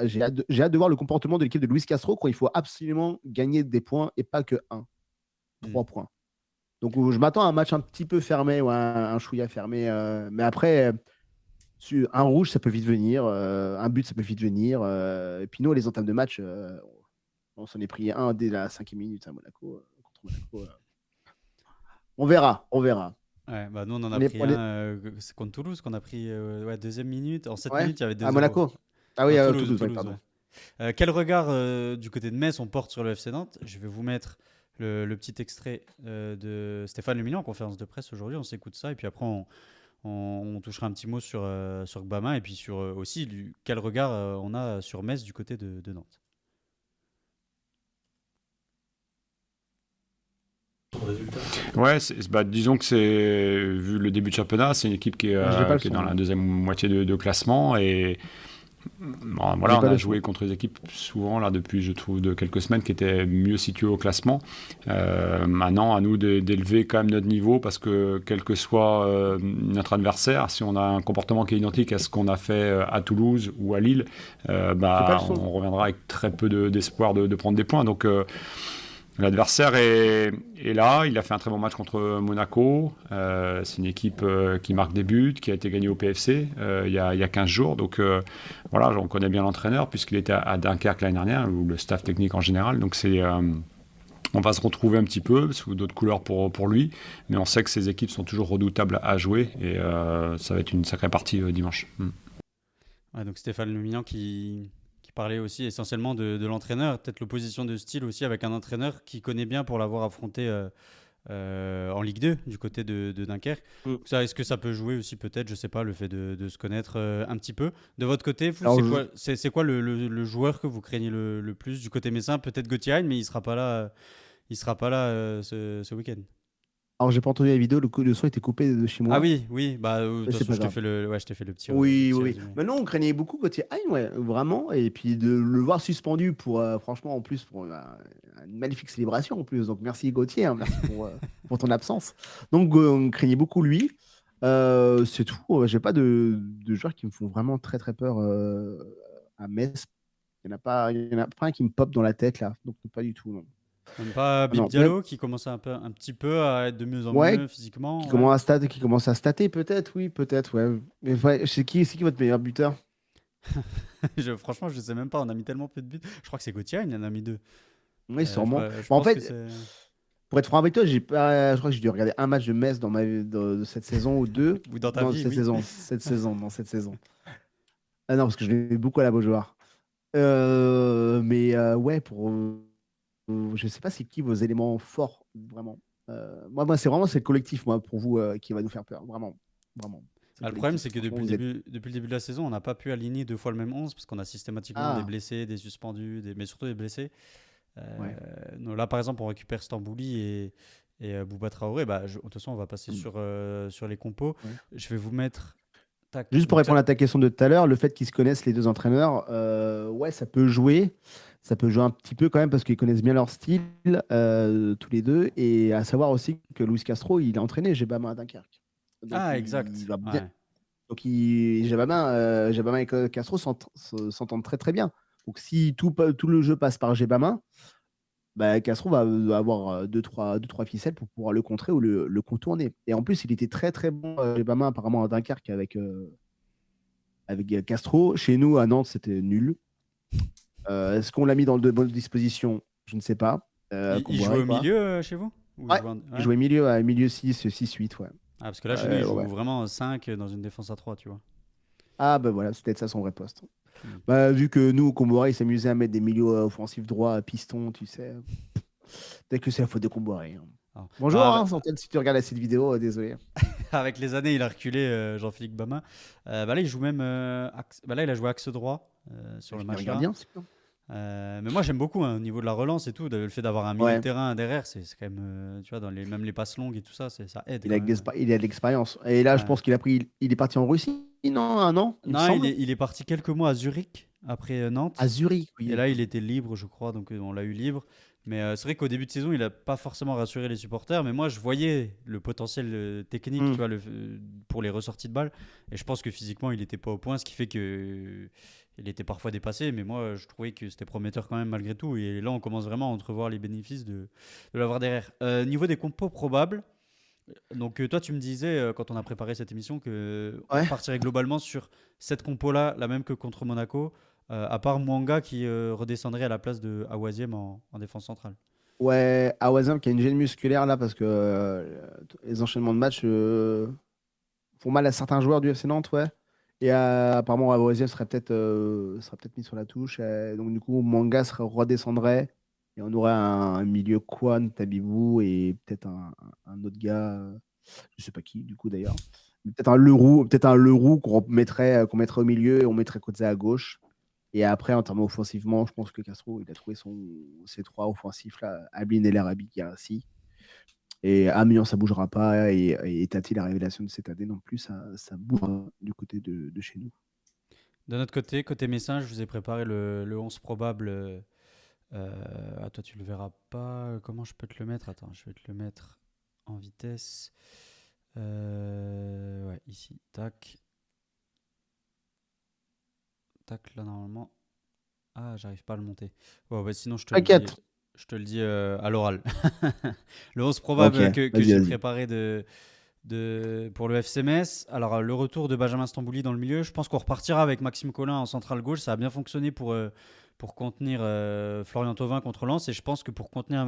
j'ai hâte de voir le comportement de l'équipe de Luis Castro quand il faut absolument gagner des points et pas que un, Hmm. 3 points. Donc je m'attends à un match un petit peu fermé ou un chouïa fermé. Mais après, un rouge ça peut vite venir, un but ça peut vite venir. Et puis nous les entames de match, on s'en est pris un dès la 5e minute à Monaco contre Monaco. On verra, on verra. Ouais, bah nous on en a On est, pris on un est... c'est contre Toulouse qu'on a pris ouais, deuxième minute. En 7 Ouais, minutes, il y avait à 2-0. Monaco. Ah oui, Non, à Toulouse, Toulouse, ouais, Toulouse, pardon. ouais. Quel regard du côté de Metz on porte sur le FC Nantes? Je vais vous mettre le petit extrait de Stéphane Lemignon en conférence de presse aujourd'hui. On s'écoute ça et puis après on touchera un petit mot sur Gbama et puis sur aussi quel regard on a sur Metz du côté de Nantes. Ouais, disons que vu le début de championnat, c'est une équipe J'ai pas le qui est son dans la là. deuxième moitié de classement. Et bon, J'ai voilà, on pas a le son. joué contre des équipes souvent, là, depuis, je trouve, de quelques semaines, qui étaient mieux situées au classement. Maintenant, à nous d'élever quand même notre niveau, parce que quel que soit notre adversaire, si on a un comportement qui est identique à ce qu'on a fait à Toulouse ou à Lille, J'ai pas le on son. reviendra avec très peu d'espoir de prendre des points. Donc, l'adversaire est là, il a fait un très bon match contre Monaco. C'est une équipe qui marque des buts, qui a été gagnée au PFC il y a 15 jours. Donc voilà, on connaît bien l'entraîneur puisqu'il était à Dunkerque l'année dernière, ou le staff technique en général. Donc on va se retrouver un petit peu sous d'autres couleurs pour lui. Mais on sait que ces équipes sont toujours redoutables à jouer et ça va être une sacrée partie dimanche. Ouais, donc Stéphane Lemignon qui parlait aussi essentiellement de l'entraîneur, peut-être l'opposition de style aussi avec un entraîneur qui connaît bien pour l'avoir affronté en Ligue 2 du côté de Dunkerque. Mm. Ça, est-ce que ça peut jouer aussi peut-être, je sais pas, le fait de se connaître un petit peu. De votre côté, vous, Alors, c'est quoi le joueur que vous craignez le plus du côté messin? Peut-être Gauthier Hein, mais il sera pas là ce week-end. alors, j'ai pas entendu la vidéo, le son était coupé de chez Ah moi. oui, oui, bah de Mais toute c'est façon pas je t'ai grave. fait je t'ai fait le Oui, petit oui, oui. résumé. Maintenant, on craignait beaucoup Gauthier Hein, ouais, vraiment. Et puis de le voir suspendu franchement, en plus, pour une magnifique célébration en plus. Donc, merci Gauthier, hein, merci pour ton absence. Donc, on craignait beaucoup lui. C'est tout. J'ai pas de joueurs qui me font vraiment très, très peur à Metz. Il y en a pas un qui me pop dans la tête là. Donc, pas du tout, non. Même pas Ah Bib non, même, Diallo qui commence un petit peu à être de mieux en ouais, mieux qui physiquement, ouais. commence qui commence à stater peut-être, oui, peut-être, ouais. Mais ouais, c'est qui votre meilleur buteur? Franchement, je sais même pas, on a mis tellement peu de buts. Je crois que c'est Gauthier, il en a mis deux. Oui, sûrement. Je Bon, en pense que fait, c'est. pour être franc avec toi, je crois que j'ai dû regarder un match de Metz de cette saison ou deux. Ou dans ta Non, vie, oui. cette saison. Ah non, parce que je l'ai beaucoup à la Beaujoire. Mais ouais, je sais pas c'est qui vos éléments forts, vraiment. Moi c'est le collectif, moi, pour vous, qui va nous faire peur, vraiment. Vraiment. Ce Le problème, collectif, c'est que franchement, depuis le début de la saison, on n'a pas pu aligner 2 fois le même 11 parce qu'on a systématiquement des Ah, blessés, des suspendus, mais surtout des blessés. ouais. Donc là, par exemple, on récupère Stambouli et Bouba Traoré. De toute façon, on va passer Mm. sur les compos. Ouais. Je vais vous mettre. Tac. Juste pour Donc, répondre à ta question de tout à l'heure, le fait qu'ils se connaissent les deux entraîneurs, ouais, ça peut jouer. Ça peut jouer un petit peu quand même parce qu'ils connaissent bien leur style, tous les deux. Et à savoir aussi que Luis Castro, il a entraîné Gebama à Dunkerque. Donc Ah, il exact. va bien. Ouais. Donc Gebama et Castro s'entendent très très bien. Donc si tout le jeu passe par Gebama, bah, Castro va avoir deux, trois ficelles pour pouvoir le contrer ou le contourner. Et en plus, il était très très bon, Gebama, apparemment à Dunkerque avec Castro. Chez nous, à Nantes, c'était nul. Est-ce qu'on l'a mis dans de bonnes dispositions? Je ne sais pas. Il jouait Comboiré, au quoi. milieu chez vous? Ou il Ouais, jouait il ouais. jouait milieu 6-8, ouais. Ah, parce que là, chez nous, il joue Ouais. vraiment 5 dans une défense à 3, tu vois. Ah, bah voilà, c'est peut-être ça son vrai poste. Hmm. Bah, vu que nous, au Comboiré, il s'amusait à mettre des milieux offensifs droits à piston, tu sais. Peut-être que c'est la faute de Comboiré, hein. Alors, Bonjour, bah, hein, Santel, si tu regardes cette vidéo, désolé. avec les années, il a reculé, Jean-Philippe Bama. Là, il joue même. Là, il a joué axe droit sur le Je match là. gardien, c'est bien. Mais moi, j'aime beaucoup au niveau de la relance et tout. Le fait d'avoir un milieu de Ouais, terrain derrière, c'est quand même. Tu vois, même les passes longues et tout ça, ça aide il quand a, même. il a de l'expérience. Et là, je Ouais. pense il est parti en Russie, non, un an, il me Non, semble. il est parti quelques mois à Zurich après À Nantes. Zurich, Et oui. là, il était libre, je crois, donc on l'a eu libre. Mais c'est vrai qu'au début de saison, il n'a pas forcément rassuré les supporters. Mais moi, je voyais le potentiel technique, tu Hmm. vois, pour les ressorties de balles. Et je pense que physiquement, il n'était pas au point, ce qui fait que il était parfois dépassé. Mais moi, je trouvais que c'était prometteur quand même malgré tout. Et là, on commence vraiment à entrevoir les bénéfices de l'avoir derrière. Niveau des compos probables, donc toi, tu me disais quand on a préparé cette émission que on Ouais. partirait globalement sur cette compo-là, la même que contre Monaco, à part Mwanga qui redescendrait à la place de Awaziem en défense centrale. Ouais, Awazim qui a une gêne musculaire là parce que les enchaînements de matchs font mal à certains joueurs du FC Nantes, ouais. Et apparemment, Awazim serait peut-être mis sur la touche. Donc du coup, Manga redescendrait et on aurait un milieu Kwan, Tabibou et peut-être un autre gars, je sais pas qui du coup d'ailleurs. Mais peut-être un Leroux qu'on mettrait au milieu et on mettrait Kotza à gauche. Et après, en termes offensivement, je pense que Castro, il a trouvé ses trois offensifs là, Ablin et l'Arabi qui a ainsi. Et Amiens, ça bougera pas. Et Tati, la révélation de cette année non plus, ça bouge du côté de chez nous. De notre côté, côté message, je vous ai préparé le 11 probable. Toi, tu le verras pas. Comment je peux te le mettre? Attends, je vais te le mettre en vitesse. Ouais, ici. Tac. Tac, là, normalement. Ah, j'arrive pas à le monter. Bon, sinon, je te le dis, T'inquiète. à l'oral. Le 11 Ok, probable que vas-y, j'ai vas-y. préparé pour le FC Metz. Alors, le retour de Benjamin Stambouli dans le milieu. Je pense qu'on repartira avec Maxime Collin en centrale gauche. Ça a bien fonctionné pour contenir Florian Thauvin contre Lens. Et je pense que pour contenir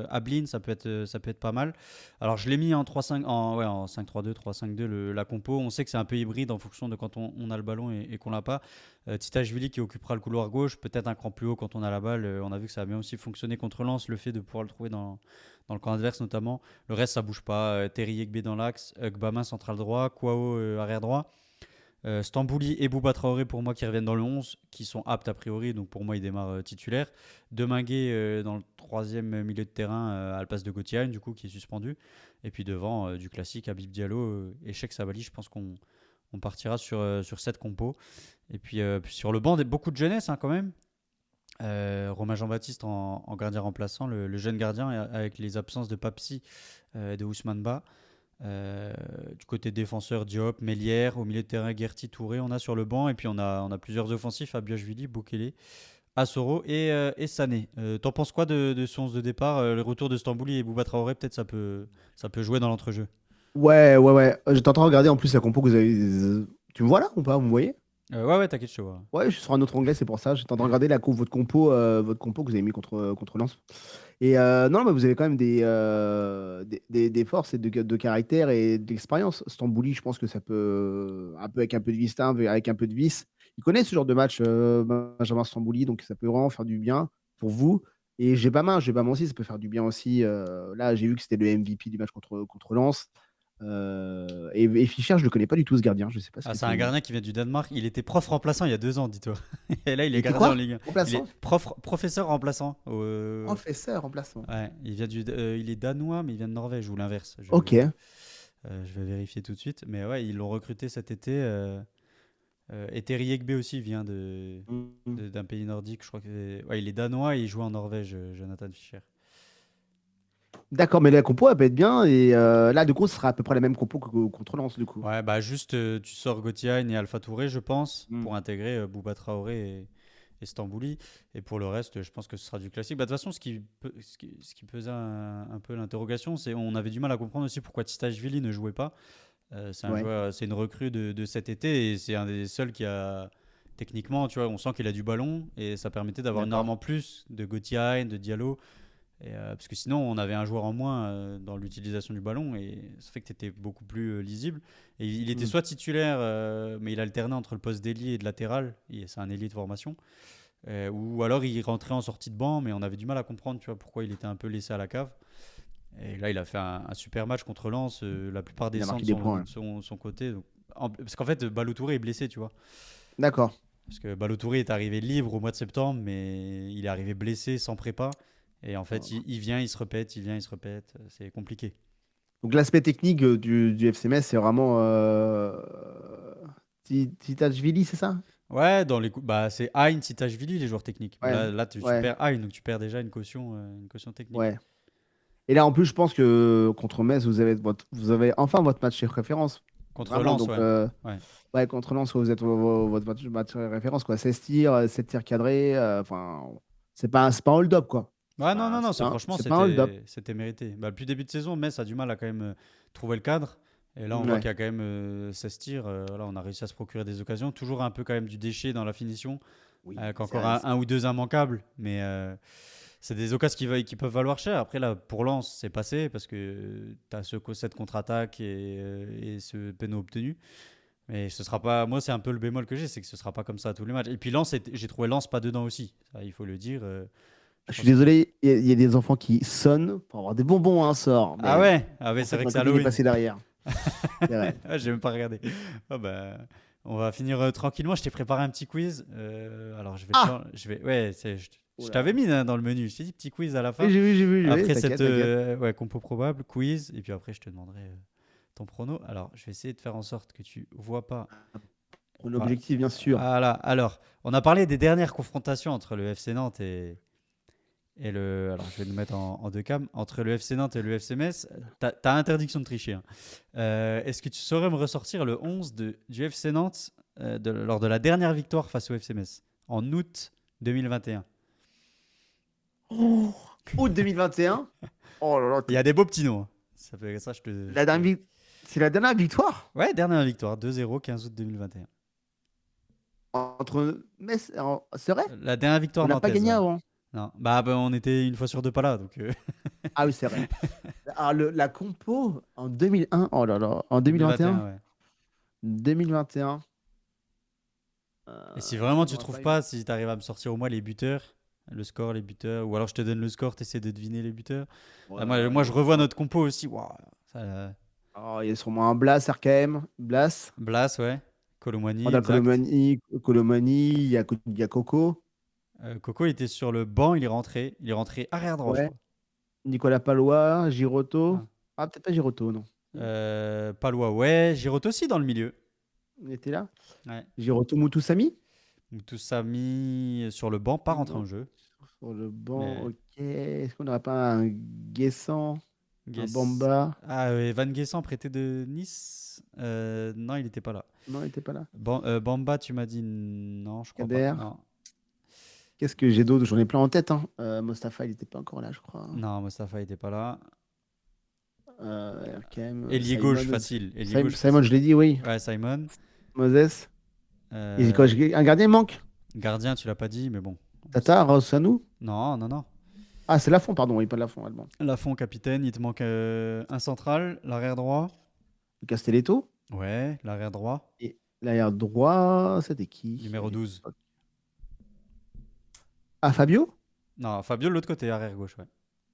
Ablin, ça peut être pas mal. Alors, je l'ai mis en 3-5, en 5-3-2, 3-5-2, la compo. On sait que c'est un peu hybride en fonction de quand on a le ballon et qu'on l'a pas. Titashvili qui occupera le couloir gauche, peut-être un cran plus haut quand on a la balle. On a vu que ça a bien aussi fonctionné contre Lens, le fait de pouvoir le trouver dans le camp adverse notamment. Le reste, ça bouge pas. Terry Yegbe dans l'axe, Gbama central droit, Kwao arrière droit. Stambouli et Bouba Traoré pour moi qui reviennent dans le 11, qui sont aptes a priori, donc pour moi ils démarrent titulaires. Deminguet dans le troisième milieu de terrain à la place de Gauthier, du coup qui est suspendu. Et puis devant du classique Habib Diallo et Cheikh Sabali, je pense qu'on partira sur cette compo. Et puis sur le banc, beaucoup de jeunesse quand même. Romain Jean-Baptiste en gardien remplaçant, le jeune gardien avec les absences de Papsi et de Ousmane Ba. Du côté défenseur, Diop, Mélière, au milieu de terrain, Guerti, Touré, on a sur le banc. Et puis on a plusieurs offensifs, Abiashvili, Bokele, Assoro et Sané. T'en penses quoi de ce 11 de départ? Le retour de Stambouli et Bouba Traoré, peut-être ça peut jouer dans l'entrejeu. Ouais, ouais, ouais. J'étais en train de regarder en plus la compo que vous avez. Tu me vois là ou pas? Vous me voyez? Ouais, t'inquiète, je te vois. Ouais, je suis sur un autre onglet, c'est pour ça. J'étais en train de regarder votre compo que vous avez mis contre Lens. Et non, mais vous avez quand même des forces et de caractère et d'expérience. Stambouli, je pense que ça peut, un peu avec un peu de vis, avec un peu de vis. Il connaît ce genre de match, Benjamin Stambouli, donc ça peut vraiment faire du bien pour vous. Et j'ai pas main aussi, ça peut faire du bien aussi. Là, j'ai vu que c'était le MVP du match contre Lens. Et Fischer, je le connais pas du tout, ce gardien. Je sais pas ce Ah, que c'est un c'est. gardien qui vient du Danemark. Il était prof remplaçant il y a 2 ans, dis-toi. Et là, il Il est était gardien en quoi? Ligue 1. Il Remplaçant? est professeur remplaçant. Professeur, remplaçant. Ouais, il est danois, mais il vient de Norvège ou l'inverse. Ok. Je vais vérifier tout de suite. Mais ouais, ils l'ont recruté cet été. Et Terry Egbe aussi vient Mm. d'un pays nordique. Je crois que ouais, il est danois et il joue en Norvège, Jonathan Fischer. D'accord, mais la compo, elle peut être bien. Et là, du coup, ce sera à peu près la même compo que contre Lens, du coup. Ouais, bah juste tu sors Gauthier et Alpha Touré, je pense, Mm. pour intégrer Bouba Traoré et Stambouli. Et pour le reste, je pense que ce sera du classique. Bah, de toute façon, ce qui pesait un peu l'interrogation, c'est on avait du mal à comprendre aussi pourquoi Titashvili ne jouait pas. Ouais. C'est une recrue de cet été et c'est un des seuls qui a techniquement, tu vois, on sent qu'il a du ballon et ça permettait d'avoir une arme D'accord. en plus de Gauthier, de Diallo. Parce que sinon, on avait un joueur en moins dans l'utilisation du ballon et ça fait que tu étais beaucoup plus lisible. Et il était Mm. soit titulaire, mais il alternait entre le poste d'ailier et de latéral. C'est un ailier de formation. Ou alors il rentrait en sortie de banc, mais on avait du mal à comprendre, tu vois, pourquoi il était un peu laissé à la cave. Et là, il a fait un super match contre Lens. La plupart des Il a marqué centres des sont points. de son côté. Parce qu'en fait, Ballo Touré est blessé, tu vois. D'accord. Parce que Ballo Touré est arrivé libre au mois de septembre, mais il est arrivé blessé, sans prépa. Et en fait, il vient, il se répète, il vient, il se répète. C'est compliqué. Donc, l'aspect technique du FC Metz, c'est vraiment Titashvili, c'est ça? Ouais, bah, c'est Hein, Titashvili, les joueurs techniques. Mais Ouais. là tu Ouais. perds Hein, donc tu perds déjà une caution technique. Ouais. Et là, en plus, je pense que contre Metz, vous avez enfin votre match de référence. Contre Vraiment. Lens, Donc, ouais. Ouais. ouais, contre Lens, vous êtes votre match de référence, quoi. 16 tirs, 7 tirs cadrés. Enfin, c'est pas un hold-up, quoi. Ouais, non, non, non, franchement, C'est pas un hold-up. c'était mérité. Bah, depuis le début de saison, Metz a du mal à quand même trouver le cadre. Et là, on voit Ouais. qu'il y a quand même 16 tirs. Là, on a réussi à se procurer des occasions. Toujours un peu quand même du déchet dans la finition. Oui, Qu'encore un ou deux immanquables. Mais c'est des occasions qui peuvent valoir cher. Après, là, pour Lens, c'est passé parce que tu as cette contre-attaque et ce péno obtenu. Mais ce sera pas. Moi, c'est un peu le bémol que j'ai, c'est que ce sera pas comme ça à tous les matchs. Et puis Lens, j'ai trouvé Lens pas dedans aussi. Ça, il faut le dire. Je Je suis pense que... désolé, il y a des enfants qui sonnent pour avoir des bonbons à un sort. Ah Mais ouais, en c'est fait, vrai que ma c'est copine est Halloween. passée derrière. C'est vrai. Ah, j'ai même pas regardé. Ah bah, on va finir tranquillement. Je t'ai préparé un petit quiz. Alors je vais, Ah! ouais, je Oula. t'avais mis hein, dans le menu. Je t'ai dit petit quiz à la Oui, fin. j'ai vu, Après t'inquiète, cette t'inquiète. ouais, compo probable, quiz, et puis après je te demanderai ton prono. Alors je vais essayer de faire en sorte que tu vois pas. Mon objectif, bien sûr. Voilà. Alors, on a parlé des dernières confrontations entre le FC Nantes et le. Alors, je vais nous mettre en deux cams. Entre le FC Nantes et le FC Metz, t'as interdiction de tricher. Hein. Est-ce que tu saurais me ressortir le 11 du FC Nantes lors de la dernière victoire face au FC Metz en août 2021? Oh, août 2021. Oh là là. Il y a des beaux petits noms. Hein. Ça fait ça, C'est la dernière victoire Ouais, dernière victoire, 2-0, 15 août 2021. entre Metz. C'est vrai? La dernière On victoire n'a pas nantaise, gagné ouais. avant. Non, bah, on était une fois sur deux pas là, donc Ah oui, c'est vrai. Alors, la compo en 2001. Oh là là. En 2021, 2021. ouais. 2021. Et si vraiment Ça tu m'aura trouves pas pas, si tu arrives à me sortir au moins les buteurs, le score, les buteurs, ou alors je te donne le score, tu essaies de deviner les buteurs. Ouais, Moi, je revois notre compo aussi. Waouh, oh, il y a sûrement un Blas, RKM. Blas. Blas, ouais. Colomani, On a exact. Colomani, il y a Coco. Coco, il était sur le banc, il est rentré. Il est rentré arrière droit, je Ouais. crois. Nicolas Palois, Giroto. Ah. Ah, peut-être pas Giroto, non. Palois, ouais. Giroud aussi dans le milieu. Il était là. Ouais. Giroto, Moutoussami. Tout ça mis sur le banc, pas rentré Non. en jeu. Sur le banc, Mais ok. Est-ce qu'on n'aurait pas un Guessant, un Guess... Bamba? Ah, Van Guessant prêté de Nice. Non, il n'était pas là. Non, il n'était pas là. Bamba, tu m'as dit non, je crois pas. Kader. Non, Qu'est-ce que j'ai d'autre? J'en ai plein en tête. Hein. Mostafa, il n'était pas encore là, je crois. non, Mostafa n'était pas là. RKM, Ailier Simon. gauche facile. Ailier gauche Simon, facile. je l'ai dit, oui. Ouais, Simon. Moses. Et Euh, quoi, un gardien manque. Gardien, tu l'as pas dit, mais bon. Tata, Rosanou. Non, non, non. Ah, c'est Lafont, pardon. Oui, pas Lafont, allemand. Lafont, capitaine, il te manque un central, l'arrière droit. Castelletto. Ouais, l'arrière droit. Et l'arrière droit, c'était qui? Numéro 12. Ah, Fabio? Non, Fabio de l'autre côté, arrière gauche, ouais.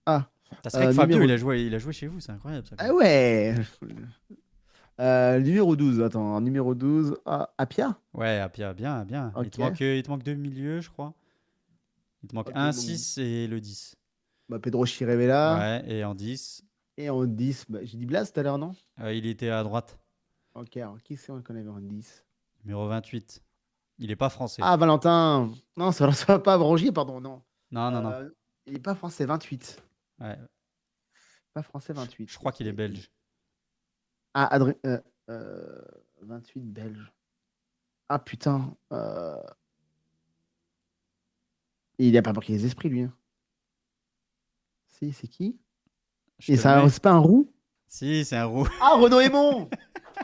Ah, C'est vrai que Fabio, numéro... il a joué chez vous, c'est incroyable ça. Quand Ah même. ouais. Numéro 12, attends, numéro 12, Apia? Ouais, Apia, bien, bien. Ok. Il te manque deux milieux, je crois. Il te manque Ok, un donc 6 et le 10. bah, Pedro Chirivella. Ouais, et en 10, Et en 10, bah, j'ai dit Blas tout à l'heure, non? il était à droite, Ok, alors qui c'est qu'on avait en 10? numéro 28. Il est pas français. Ah, Valentin. Non, ça va pas Rongier, pardon, non. Non, non, non. Il est pas français, 28. Ouais, Pas français, je 28. crois Ok. qu'il est belge. Ah, 28 belge. Ah, putain. Il a pas marqué les esprits, lui, hein. Si, c'est qui? Je Et te le ça, mets. c'est pas un roux? Si, c'est un roux. Ah, Renaud Aymon!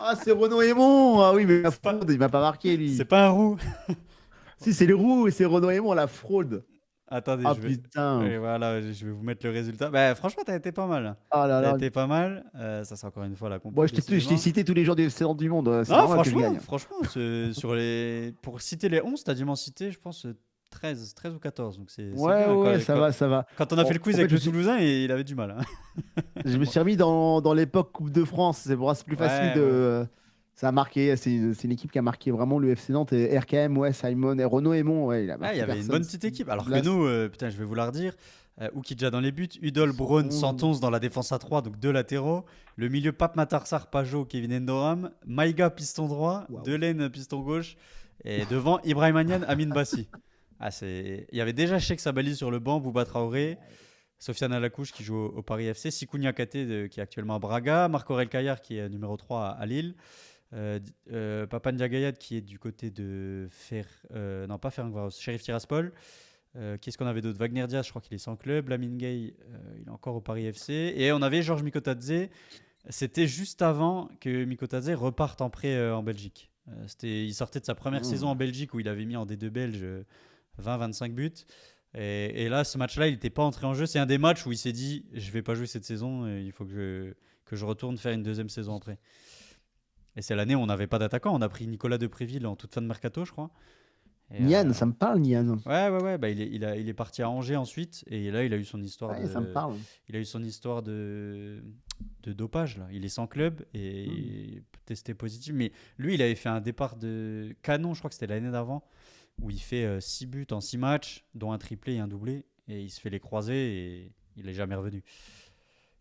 Ah, c'est Renaud Aymon! Ah oui, mais la C'est pas, fraude, il m'a pas marqué, c'est lui. pas un roux. Si, c'est le roux et c'est Renaud Aymon, la fraude. Attendez, Ah, je vais. putain. Et voilà, je vais vous mettre le résultat. Bah, franchement, t'as été pas mal. Ah là T'as là. été pas mal. Ça, c'est encore une fois la Bon, compo, je t'ai décidément. cité tous les joueurs du FC Nantes du monde. C'est Non, normal que je gagne. franchement, sur les... pour citer les 11, t'as dû m'en citer, je pense, 13 ou 14. Donc c'est Ouais, bien. ouais, ça va, ça va. Quand on a Bon, fait le quiz en fait, avec le Toulousain, il avait du mal, hein. je me Bon. suis remis dans l'époque Coupe de France. C'est plus facile Ouais, ouais. de. Ça a marqué. C'est une équipe qui a marqué vraiment le FC Nantes. Et RKM, ouais, Simon et Renaud Aymon, ouais, il a Ah, il y marqué avait une personne. bonne petite équipe. Alors que Blas, nous, putain, je vais vous la redire. Oukidja dans les buts, Udol, Braun, 111. Santonz dans la défense à 3, donc deux latéraux. Le milieu, Pape Matarsar, Pajot, Kevin Endoram. Maïga, piston droit. Waouh. Delaine, piston gauche. Et devant, Ibrahim Agnan, Amin Bassi. Il y avait déjà Cheikh Sabali sur le banc, Bouba Traoré, Sofiane Alacouche qui joue au Paris FC, Sikou Niakate qui est actuellement à Braga, Marc-Aurel Caillard qui est numéro 3 à Lille, Papa Ndiagayad qui est du côté de non pas Ferencvaros, Sheriff Tiraspol. Qu'est-ce qu'on avait d'autre? Wagner Diaz, je crois qu'il est sans club. Lamine Gay, il est encore au Paris FC. Et on avait Georges Mikotadze. C'était juste avant que Mikotadze reparte en prêt en Belgique. Il sortait de sa première saison en Belgique où il avait mis en D2 belge 20-25 buts. Et là, ce match-là, il n'était pas entré en jeu. C'est un des matchs où il s'est dit je ne vais pas jouer cette saison, il faut que je retourne faire une deuxième saison après. Et c'est l'année où on n'avait pas d'attaquant. On a pris Nicolas Depréville en toute fin de mercato, je crois. Et, Nian, ça me parle, Nian. ouais. Bah, il est parti à Angers ensuite. Et là, il a eu son histoire Ouais, ça me parle. de dopage. Là. Il est sans club et testé positif. Mais lui, il avait fait un départ de canon, je crois que c'était l'année d'avant, où il fait 6 buts en 6 matchs, dont un triplé et un doublé. Et il se fait les croisés et il n'est jamais revenu.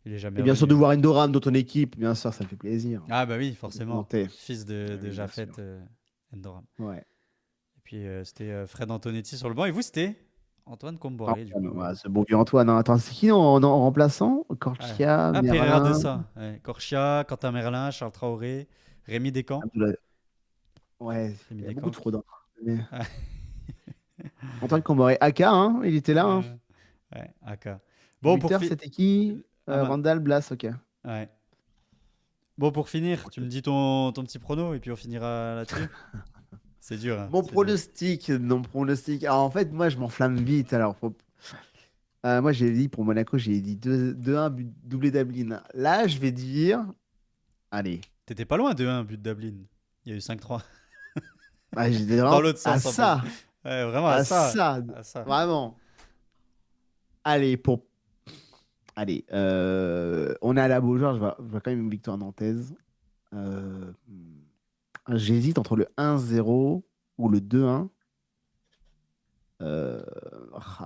Il est jamais Et bien sûr, de revenu. voir Endoram dans ton équipe, bien sûr, ça me fait plaisir. Ah bah oui, forcément. Nantais. Fils Ah de oui, bien Jafet sûr. Endoram. Ouais. Et puis c'était Fred Antonetti sur le banc. Et vous, c'était Antoine Comboiré, du coup. Ouais, ce bon vieux Antoine, hein. Attends, c'est qui en remplaçant? Ouais. Corchia, Ah, Pereira de Merlin. ça. Ouais. Korchia, Quentin Merlin, Charles Traoré, Rémi Descamps. Abdoulaye. Ouais, Rémi il y a beaucoup Descamps. de fraude, hein. Mais Ah, Antoine Comboré. Aka, hein, il était là, hein. ouais, AK. Bon, pour Buteur, finir. c'était qui? Ah, bah, Randall, Blas, ok. ouais. Bon, pour finir, tu me dis ton petit prono et puis on finira là-dessus. C'est dur, hein, Mon c'est dur. pronostic, non pronostic. Alors en fait, moi, je m'enflamme vite. Moi, j'ai dit pour Monaco, j'ai dit 2-1, doublé Dublin. Là, je vais dire. Allez. T'étais pas loin de 1 but de Dublin. Il y a eu 5-3. Bah, j'étais Dans vraiment l'autre à sens, en ça. plus. Ouais, vraiment à À ça. ça. À ça. Vraiment. Allez, Allez, on est à la Beaujoire, je vois quand même une victoire nantaise. Euh, J'hésite entre le 1-0 ou le 2-1. Euh,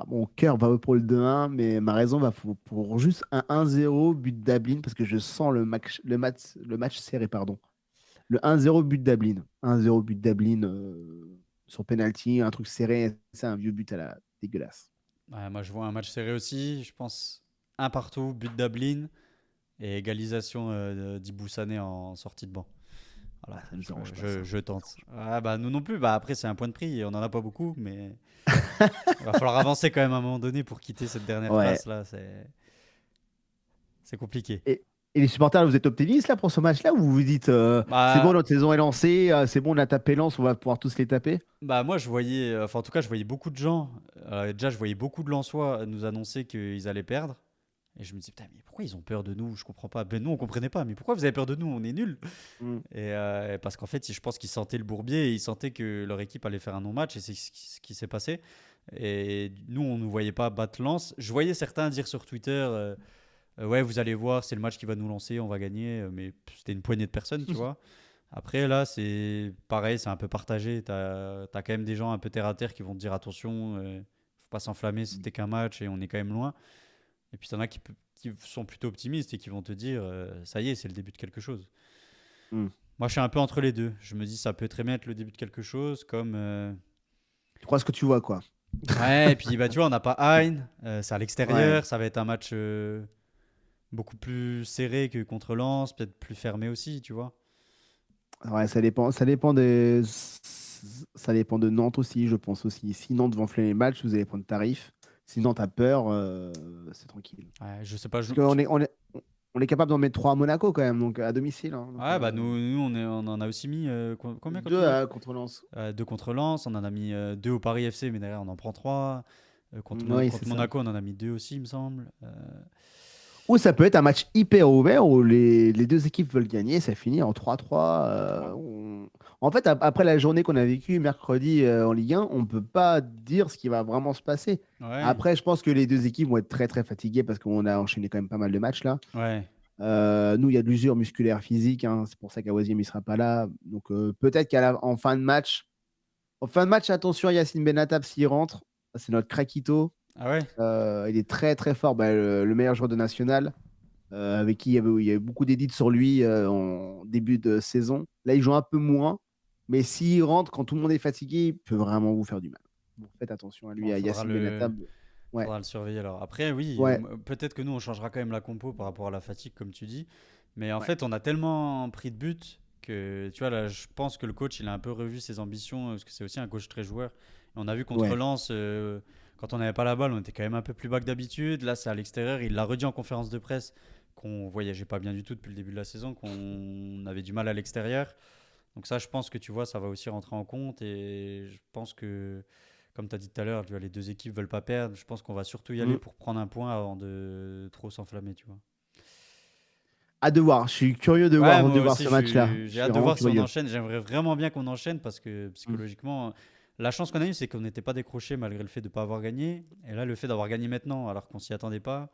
Mon cœur va pour le 2-1, mais ma raison va pour juste un 1-0 but d'Ablin parce que je sens le match serré, pardon. Le 1-0 but d'Ablin. 1-0 but d'Ablin sur penalty, un truc serré, c'est un vieux but à la dégueulasse. Ouais, moi, je vois un match serré aussi. Je pense un partout, but de Dublin et égalisation d'Ibou Sané en sortie de banc. Voilà, Ça nous arrange pas, ça. je tente. Ah, bah, nous non plus. Bah, après, c'est un point de prix. On n'en a pas beaucoup, mais il va falloir avancer quand même à un moment donné pour quitter cette dernière Ouais. place là. C'est compliqué. Et les supporters, vous êtes optimistes là pour ce match-là ou vous vous dites c'est bon, Bah, notre saison est lancée, c'est bon, on a tapé Lens, on va pouvoir tous les taper? moi, je voyais, enfin, en tout cas, je voyais beaucoup de gens. Déjà, je voyais beaucoup de Lensois nous annoncer qu'ils allaient perdre. Et je me disais, putain, mais pourquoi ils ont peur de nous? Je comprends pas. Ben, nous, on comprenait pas. Mais pourquoi vous avez peur de nous? On est nuls. Mm. Et parce qu'en fait, je pense qu'ils sentaient le bourbier et ils sentaient que leur équipe allait faire un non-match. Et c'est ce qui s'est passé. Et nous, on ne nous voyait pas battre Lens. Je voyais certains dire sur Twitter, Ouais, vous allez voir, c'est le match qui va nous lancer, on va gagner. Mais c'était une poignée de personnes, tu vois. Après, là, c'est pareil, c'est un peu partagé. T'as quand même des gens un peu terre à terre qui vont te dire attention, faut pas s'enflammer, c'était qu'un match et on est quand même loin. Et puis, t'en as qui sont plutôt optimistes et qui vont te dire ça y est, c'est le début de quelque chose. Mm. Moi, je suis un peu entre les deux. Je me dis ça peut très bien être le début de quelque chose, comme. Tu crois ce que tu vois, quoi. Ouais, et puis bah, tu vois, on n'a pas Hein, c'est à l'extérieur, Ouais. ça va être un match beaucoup plus serré que contre Lens, peut-être plus fermé aussi, tu vois. Ouais, ça dépend de Nantes aussi, je pense aussi. Si Nantes va enfler les matchs, vous allez prendre tarif. Si Nantes a peur, c'est tranquille. Ouais, je sais pas. Parce qu'on est capable d'en mettre 3 à Monaco quand même, donc à domicile, hein. Donc, Ouais, bah nous on en a aussi mis combien contre 2 Monaco? contre Lens. Deux contre Lens, on en a mis deux au Paris FC, mais derrière on en prend trois. Oui, c'est Contre ça. Monaco, on en a mis deux aussi, il me semble. Ou ça peut être un match hyper ouvert où les deux équipes veulent gagner, ça finit en 3-3. En fait, après la journée qu'on a vécue mercredi en Ligue 1, on ne peut pas dire ce qui va vraiment se passer. Ouais, Après, je pense que les deux équipes vont être très très fatiguées parce qu'on a enchaîné quand même pas mal de matchs là. ouais. Nous, il y a de l'usure musculaire physique, hein, c'est pour ça qu'Awazim ne sera pas là. Donc peut-être qu'en fin de match, attention à Yacine Benatab s'il rentre. C'est notre craquito. Ah ouais? Il est très très fort, bah, le meilleur joueur de national, avec qui il y avait beaucoup d'édits sur lui en début de saison. Là, il joue un peu moins, mais s'il rentre quand tout le monde est fatigué, il peut vraiment vous faire du mal. Donc faites attention à lui, Bon, à Yacine Benatab. Ouais, faudra le surveiller alors. Après, oui, ouais. peut-être que nous on changera quand même la compo par rapport à la fatigue, comme tu dis. Mais en Ouais. fait, on a tellement pris de buts que, tu vois, là, je pense que le coach, il a un peu revu ses ambitions, parce que c'est aussi un coach très joueur. Et on a vu contre Ouais. Lens, quand on n'avait pas la balle, on était quand même un peu plus bas que d'habitude. Là, c'est à l'extérieur. Il l'a redit en conférence de presse qu'on voyageait pas bien du tout depuis le début de la saison, qu'on avait du mal à l'extérieur. Donc ça, je pense que tu vois, ça va aussi rentrer en compte. Et je pense que, comme tu as dit tout à l'heure, tu vois, les deux équipes veulent pas perdre. Je pense qu'on va surtout y aller Mm. pour prendre un point avant de trop s'enflammer, tu vois. À de voir. Je suis curieux de Ouais, voir, moi de voir aussi, ce match-là. Je j'ai suis hâte de vraiment voir si on curieux. enchaîne. J'aimerais vraiment bien qu'on enchaîne parce que Mm. psychologiquement, la chance qu'on a eue, c'est qu'on n'était pas décroché malgré le fait de ne pas avoir gagné. Et là, le fait d'avoir gagné maintenant, alors qu'on s'y attendait pas,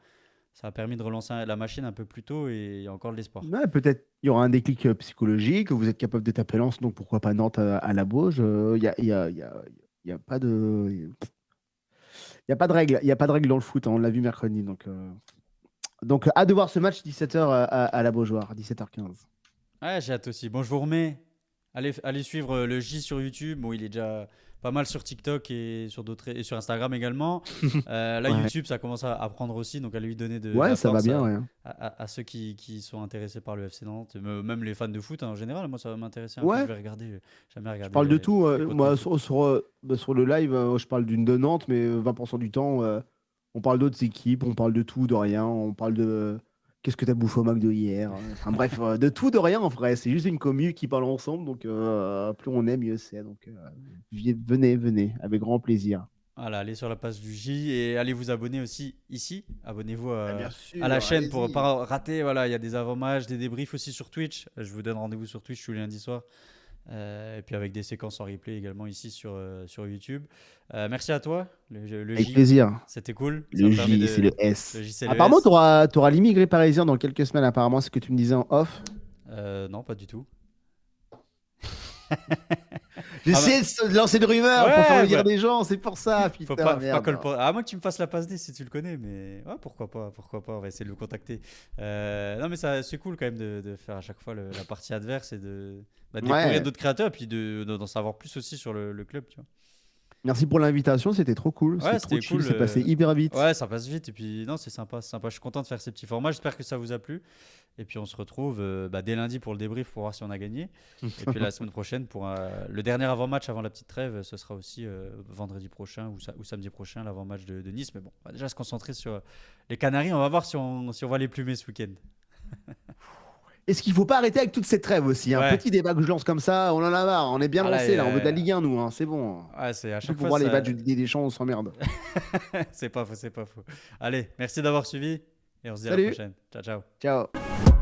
ça a permis de relancer la machine un peu plus tôt et il y a encore de l'espoir. Ouais, peut-être il y aura un déclic psychologique. Vous êtes capable de taper Lens, donc pourquoi pas Nantes à la Bauge. Il y a pas de. Il n'y a pas de règle. Il y a pas de règle dans le foot, hein. On l'a vu mercredi. Donc, hâte de voir ce match 17h à la Beaujoire, 17h15. Ouais, j'ai hâte aussi. Bon, je vous remets. Allez suivre le J sur YouTube. Bon, il est déjà pas mal sur TikTok et sur et sur Instagram également. Là, Ouais. YouTube, ça commence à prendre aussi. Donc, allez lui donner de Ouais, la ça va force bien, ouais. à ceux qui sont intéressés par le FC Nantes. Même les fans de foot, hein, en général. Moi, ça va m'intéresser un peu. Je Ouais, vais regarder. J'ai jamais je regardé parle de tout. les contenus Moi, et tout. sur le live, je parle d'une de Nantes, mais 20% du temps, on parle d'autres équipes, on parle de tout, de rien. On parle de qu'est-ce que t'as bouffé au McDo hier. Enfin bref, de tout, de rien en vrai. C'est juste une commu qui parle ensemble. Donc, plus on est, mieux c'est. Donc, venez, avec grand plaisir. Voilà, allez sur la page du J et allez vous abonner aussi ici. Abonnez-vous Ah, bien à la sûr, chaîne pour allez-y. pas rater. Voilà, il y a des avant-matchs, des débriefs aussi sur Twitch. Je vous donne rendez-vous sur Twitch tous les lundis soirs. Et puis avec des séquences en replay également ici sur YouTube. Merci à toi, le Avec J. plaisir. C'était cool. Ça Le me permet J, c'est de. le S. Le J, c'est le Apparemment, S. tu auras l'immigré parisien dans quelques semaines, apparemment, c'est ce que tu me disais en off. Non, pas du tout. Ah bah, J'essaie de lancer de rumeurs pour faire ouais, venir bah, des gens, c'est pour ça, faut putain, pas merde. À moins que tu me fasses la passe D si tu le connais, mais ouais, pourquoi pas, on va essayer de le contacter. Non, mais ça, c'est cool quand même de faire à chaque fois la partie adverse et de découvrir Ouais, d'autres créateurs et puis d'en savoir plus aussi sur le club, tu vois. merci pour l'invitation, c'était trop cool, Ouais, c'est trop c'était chill, cool. c'est passé hyper vite. Ouais, ça passe vite. Et puis, non, c'est sympa, c'est sympa. Je suis content de faire ces petits formats. J'espère que ça vous a plu. Et puis, on se retrouve dès lundi pour le débrief pour voir si on a gagné. Et puis, la semaine prochaine pour le dernier avant-match avant la petite trêve. Ce sera aussi vendredi prochain ou samedi prochain, l'avant-match de Nice. Mais bon, on va déjà se concentrer sur les Canaries. On va voir si on va les plumer ce week-end. Est-ce qu'il faut pas arrêter avec toute cette trêve aussi? Un Ouais. petit débat que je lance comme ça, on en a marre, on est bien Ah là, lancé là, on veut de la Ligue 1 nous, hein, c'est bon. ouais, c'est à Surtout chaque pour fois voir les ça. badges du Didier Deschamps, on s'emmerde. C'est pas faux, c'est pas faux. Allez, merci d'avoir suivi. Et on se dit à la Salut, prochaine. Ciao, ciao. ciao.